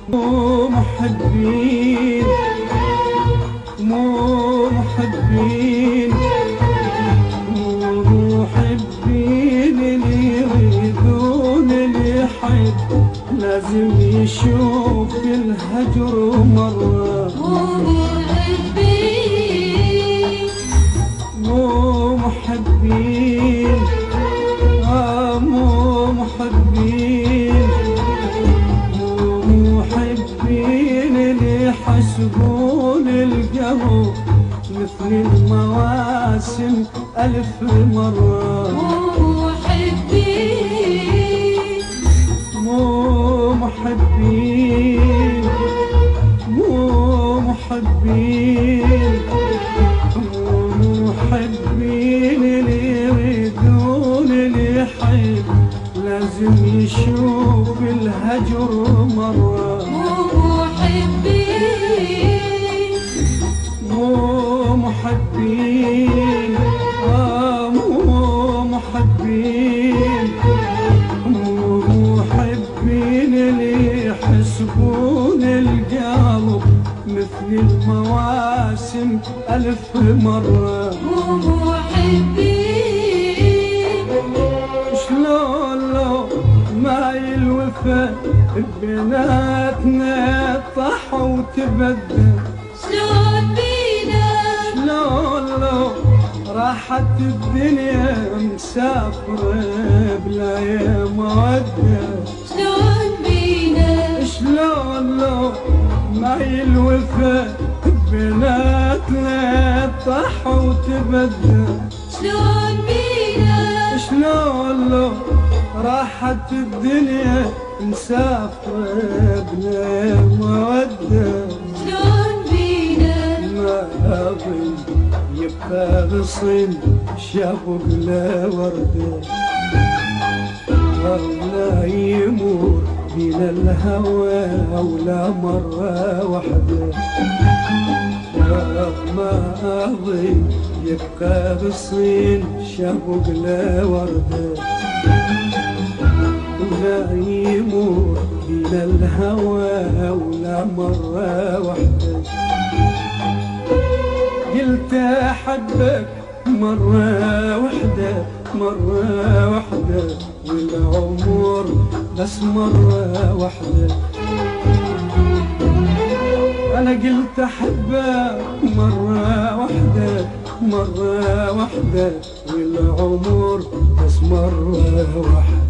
مو محبين مو محبين مو محبين اللي يريدون الحب لازم يشوف الهجر مرة. مو محبين مو محبين مو محبين مو محبين اللي يحسبون القلب مثل المواسم ألف مرة. مو محبين مو محبين مو محبين مو محبين اللي يريدون الحب لازم يشوف الهجر مرة. مو محبين مو محبين مو محبين مو محبين اللي يحسبون القلب مثل المواسم ألف مرة. مو محبين شلون لو ما الوفا بيناتنا طاح وتبدل، شلون بينا شلون لو راحت الدنيا مسافرة بلا يا مودة، شلون بينا شلون لو ما الوفا بيناتنا طاح وتبدل، شلون بينا شلون لو راحت الدنيا مسافرة بلا مودة، شلون بينا ما أظن يبقى بصين شافق لا وردة ولا يمر بين الهوى ولا مرة وحدة، ما أظن يبقى بصين شافق لا وردة ولا يمر بين الهوى ولا مرة وحدة. قلت أحبك مرة وحدة مرة وحدة والعمر بس مرة وحدة، أنا قلت أحبك مرة وحدة مرة وحدة والعمر بس مرة وحدة.